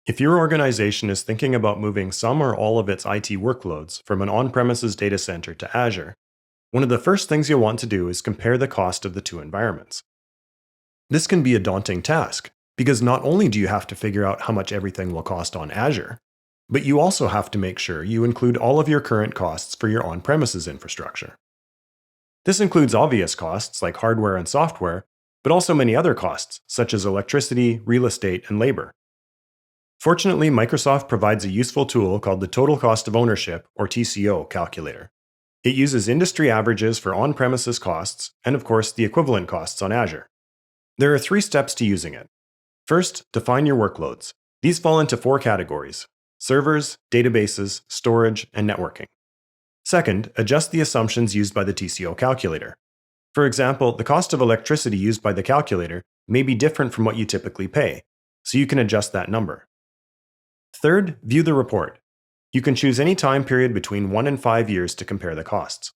If your organization is thinking about moving some or all of its IT workloads from an on-premises data center to Azure, one of the first things you'll want to do is compare the cost of the two environments. This can be a daunting task, because not only do you have to figure out how much everything will cost on Azure, but you also have to make sure you include all of your current costs for your on-premises infrastructure. This includes obvious costs like hardware and software, but also many other costs, such as electricity, real estate, and labor. Fortunately, Microsoft provides a useful tool called the Total Cost of Ownership, or TCO Calculator. It uses industry averages for on-premises costs, and of course, the equivalent costs on Azure. There are 3 steps to using it. First, define your workloads. These fall into 4 categories: servers, databases, storage, and networking. Second, adjust the assumptions used by the TCO calculator. For example, the cost of electricity used by the calculator may be different from what you typically pay, so you can adjust that number. Third, view the report. You can choose any time period between 1 and 5 years to compare the costs.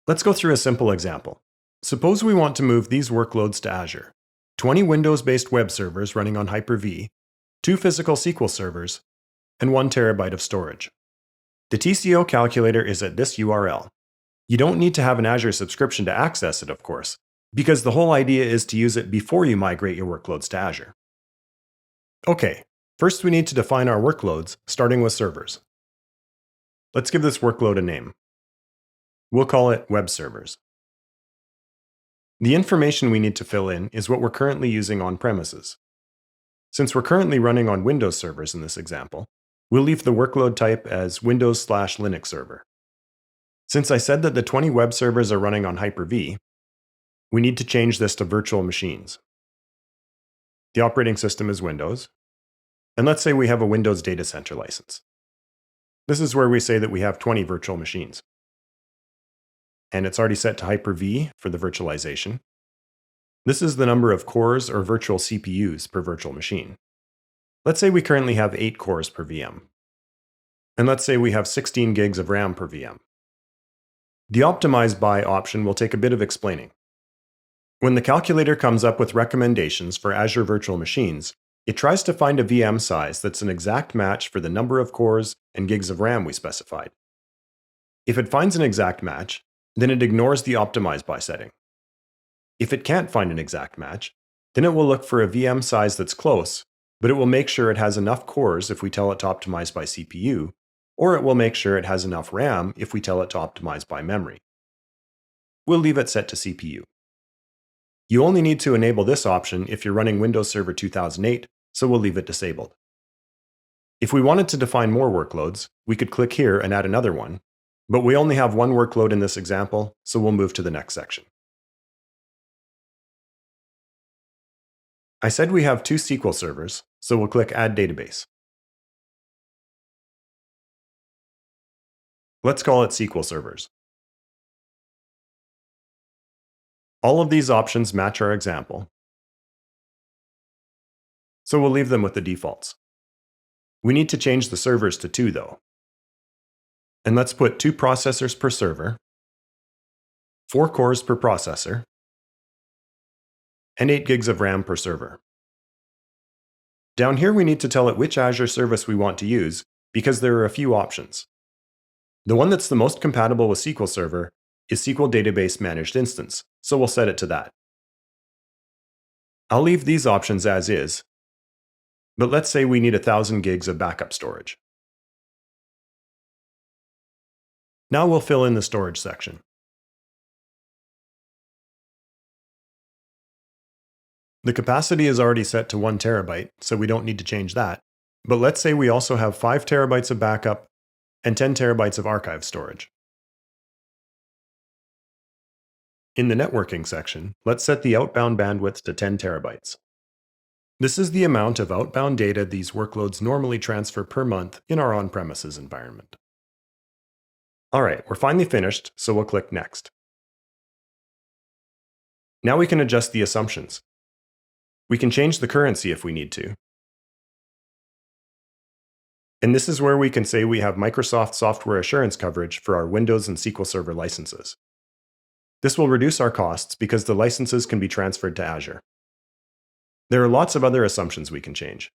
Let's go through a simple example. Suppose we want to move these workloads to Azure: 20 Windows-based web servers running on Hyper-V, 2 physical SQL servers, and 1 terabyte of storage. The TCO calculator is at this URL. You don't need to have an Azure subscription to access it, of course, because the whole idea is to use it before you migrate your workloads to Azure. Okay, first we need to define our workloads, starting with servers. Let's give this workload a name. We'll call it web servers. The information we need to fill in is what we're currently using on premises. Since we're currently running on Windows servers in this example, we'll leave the workload type as Windows/Linux server. Since I said that the 20 web servers are running on Hyper-V, we need to change this to virtual machines. The operating system is Windows, and let's say we have a Windows Data Center license. This is where we say that we have 20 virtual machines. And it's already set to Hyper-V for the virtualization. This is the number of cores or virtual CPUs per virtual machine. Let's say we currently have 8 cores per VM. And let's say we have 16 gigs of RAM per VM. The Optimize By option will take a bit of explaining. When the calculator comes up with recommendations for Azure virtual machines, it tries to find a VM size that's an exact match for the number of cores and gigs of RAM we specified. If it finds an exact match, then it ignores the Optimize By setting. If it can't find an exact match, then it will look for a VM size that's close, but it will make sure it has enough cores if we tell it to optimize by CPU, or it will make sure it has enough RAM if we tell it to optimize by memory. We'll leave it set to CPU. You only need to enable this option if you're running Windows Server 2008, so we'll leave it disabled. If we wanted to define more workloads, we could click here and add another one, but we only have one workload in this example, so we'll move to the next section. I said we have 2 SQL servers, so we'll click Add Database. Let's call it SQL servers. All of these options match our example, so we'll leave them with the defaults. We need to change the servers to 2 though. And let's put 2 processors per server, 4 cores per processor, and 8 gigs of RAM per server. Down here we need to tell it which Azure service we want to use, because there are a few options. The one that's the most compatible with SQL Server is SQL Database Managed Instance, so we'll set it to that. I'll leave these options as is, but let's say we need 1,000 gigs of backup storage. Now we'll fill in the storage section. The capacity is already set to 1 terabyte, so we don't need to change that. But let's say we also have 5 terabytes of backup and 10 terabytes of archive storage. In the networking section, let's set the outbound bandwidth to 10 terabytes. This is the amount of outbound data these workloads normally transfer per month in our on-premises environment. Alright, we're finally finished, so we'll click Next. Now we can adjust the assumptions. We can change the currency if we need to. And this is where we can say we have Microsoft Software Assurance coverage for our Windows and SQL Server licenses. This will reduce our costs because the licenses can be transferred to Azure. There are lots of other assumptions we can change.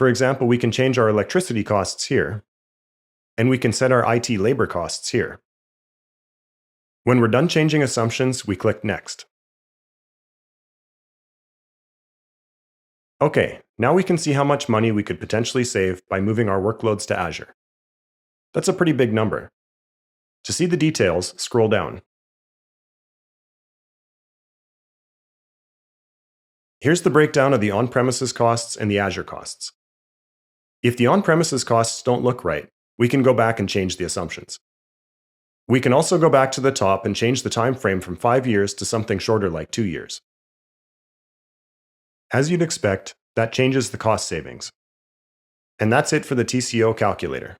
For example, we can change our electricity costs here, and we can set our IT labor costs here. When we're done changing assumptions, we click Next. Okay, now we can see how much money we could potentially save by moving our workloads to Azure. That's a pretty big number. To see the details, scroll down. Here's the breakdown of the on-premises costs and the Azure costs. If the on-premises costs don't look right, we can go back and change the assumptions. We can also go back to the top and change the time frame from 5 years to something shorter like 2 years. As you'd expect, that changes the cost savings. And that's it for the TCO calculator.